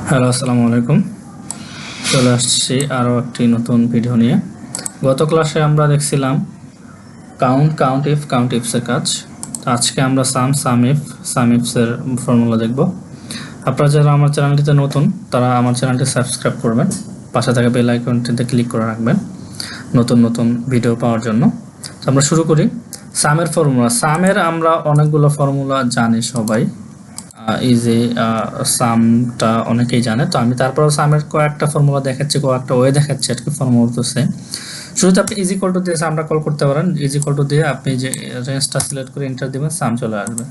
Hello, আসসালামু আলাইকুম। চলে আসছি আরও একটি নতুন ভিডিও নিয়ে। গত ক্লাসে আমরা দেখছিলাম কাউন্ট ইফসের কাজ। আজকে আমরা সাম ইফসের ফর্মুলা দেখব। আপনারা যারা আমার চ্যানেলটিতে নতুন তারা আমার চ্যানেলটি সাবস্ক্রাইব করবেন, পাশে থাকা বেল আইকনটিতে ক্লিক করে রাখবেন নতুন নতুন ভিডিও পাওয়ার জন্য। তো আমরা শুরু করি। সামের ফর্মুলা। সামের আমরা অনেকগুলো ফর্মুলা জানি সবাই, ইজি সামটা অনেকেই জানে। তো আমি তারপর সামের কয়েকটা ফর্মুলা দেখাচ্ছি, কয়েকটা ওয়ে দেখাচ্ছি আর কি। ফর্মুলা তো সেম। শুরুতে আপনি ইজ ইকুয়াল টু দিয়ে সামটা কল করতে পারেন। ইজ ইকুয়াল টু দিয়ে আপনি যে রেঞ্জটা সিলেক্ট করে এন্টার দিবেন, সাম চলে আসবে।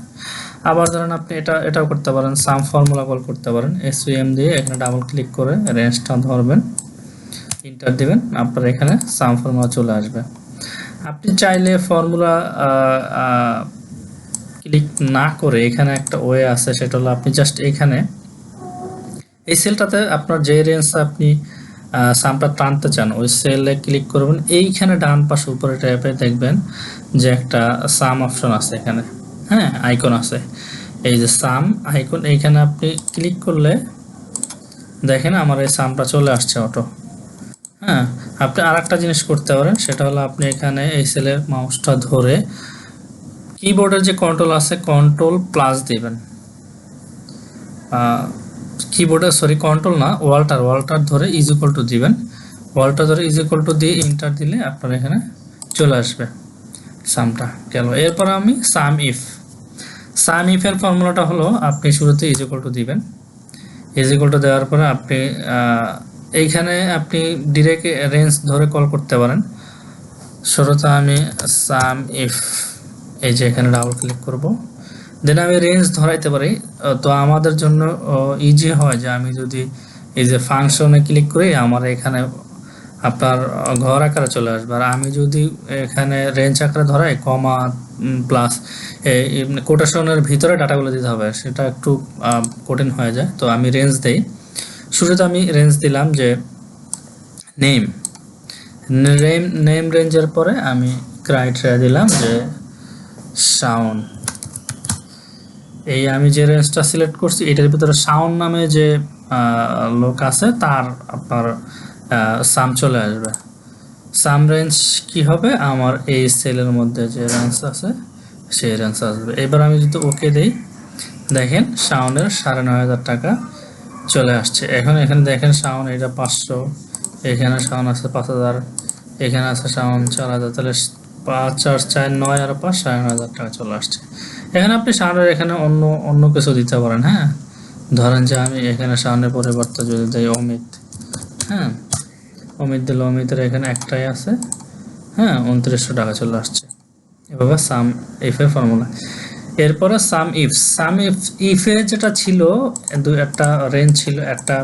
আবার ধরেন আপনি এটাও করতে পারেন, সাম ফর্মুলা কল করতে পারেন। এসভিএম দিয়ে এখানে ডাবল ক্লিক করে রেঞ্জটা ধরবেন, এন্টার দিবেন, আপনার এখানে সাম ফর্মুলা চলে আসবে। আপনি চাইলে ফর্মুলা ক্লিক না করে এখানে একটা ওয়ে আছে, সেটা হলো আপনি জাস্ট এখানে এই সেলটাতে আপনার যে রেঞ্জ আপনি সামটা টানতে চান ওই সেলে ক্লিক করবেন। এইখানে ডান পাশে উপরে ট্যাবে দেখবেন যে একটা সাম অপশন আছে এখানে, হ্যাঁ, আইকন আছে। এই যে সাম আইকন, এইখানে আপনি ক্লিক করলে দেখেন আমার এই সামটা চলে আসছে অটো। হ্যাঁ, আপনি আর একটা জিনিস করতে পারেন, সেটা হলো আপনি এখানে এই সেলের মাউসটা ধরে কিবোর্ডের যে কন্ট্রোল আছে কন্ট্রোল প্লাস দিবেন। কিবোর্ডে কন্ট্রোল না, ওয়াল্টার ধরে ইজ ইকুয়াল টু দিবেন। ওয়াল্টার ধরে ইজ ইকুয়াল টু দিয়ে এন্টার দিলে আপনার এখানে চলে আসবে সামটা গেল। এরপর আমি সাম ইফের ফর্মুলাটা হলো আপনি শুরুতে ইজ ইকুয়াল টু দিবেন। ইজ ইকুয়াল টু দেওয়ার পরে আপনি এইখানে আপনি ডিরেক্ট রেঞ্জ ধরে কল করতে পারেন। শুরুতে আমি সাম ইফ, এই যে এখানে ডাবল ক্লিক করব, দেন আমি রেঞ্জ ধরাইতে পারি। তো আমাদের জন্য ইজি হয় যে আমি যদি এই যে ফাংশনে ক্লিক করি, আমার এখানে আপনার ঘর আকারে চলে আসবে। আর আমি যদি এখানে রেঞ্জ আকারে ধরাই, কমা প্লাস কোটেশনের ভিতরে ডাটাগুলো দিতে হবে, সেটা একটু কঠিন হয়ে যায়। তো আমি রেঞ্জ দেই। শুরুতে আমি রেঞ্জ দিলাম যে নেম রেঞ্জের পরে আমি ক্রাইটেরিয়া দিলাম যে সাউন্ড। এই আমি যে রেঞ্জটা সিলেক্ট করছি এটার ভিতরে সাউন্ড নামে যে লোক আছে তার আপনার সাম চলে আসবে। সাম রেঞ্জ কি হবে, আমার এই সেলের মধ্যে যে রেঞ্জ আছে সেই রেঞ্জ আসবে। এবার আমি যদি ওকে দেই, দেখেন সাউন্ডের ৯,৫০০ টাকা চলে আসছে। এখন এখানে দেখেন সাউন্ড এটা ৫০০, এখানে সাউন্ড আছে ৫,০০০, এখানে আছে সাউন্ড ৪,০০০, তাহলে ৫ আর ৪ ৯ আর ৫ ৯,৫০০ টাকা চলে আসছে। এখানে আপনি সাউন্ডের এখানে অন্য কিছু দিতে পারেন। হ্যাঁ, ধরেন যে আমি এখানে সাউন্ডের পরিবর্তে যদি দেই অমিত, হ্যাঁ, অমিত দিলে অমিতের এখানে একটাই আছে, হ্যাঁ, ২৯০০ টাকা চলে আসছে। এভাবে সাম ইফের ফর্মুলা। এরপরে সাম ইফে যেটা ছিল, একটা রেঞ্জ ছিল, একটা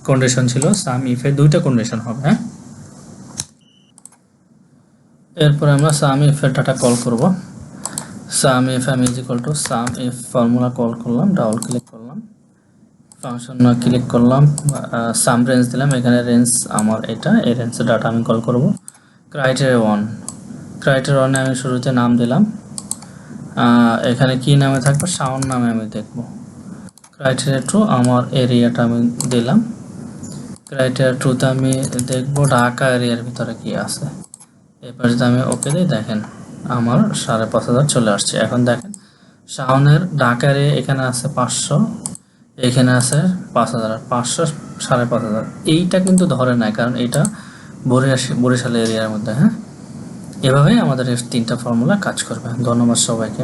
কন্ডিশন ছিল। সাম ইফে দুইটা কন্ডিশন হবে। হ্যাঁ, এরপরে আমরা সাম ইফের ডাটা কল করব। সাম ইফ আমি is equal to some if formula call করলাম, ডাবল ক্লিক করলাম, ফাংশন ক্লিক করলাম, সাম রেঞ্জ দিলাম। এখানে রেঞ্জ আমার এটা, এই রেঞ্জের ডাটা আমি কল করব। ক্রাইটেরিয়া 1 আমি শুরুতে নাম দিলাম, এখানে কি নামে থাকবে, সাউন্ড নামে আমি দেখব। ক্রাইটেরিয়া 2 আমার এরিয়াটা আমি দিলাম। ক্রাইটেরিয়া 2তে আমি দেখব ঢাকা এরিয়ার ভিতরে কি আছে। এবার যদি আমি ওকে দিই, দেখেন আমার ৫,৫০০ চলে আসছে। এখন দেখেন সাউন্ডের ঢাকা এরিয়া এখানে আছে ৫০০, এখানে আছে ৫,০০০, ৫০০ ৫,৫০০। এইটা কিন্তু ধরে নাই, কারণ এইটা বরিশাল এরিয়ার মধ্যে। হ্যাঁ, এভাবেই আমাদের ৩টা ফর্মুলা কাজ করবে। ধন্যবাদ সবাইকে।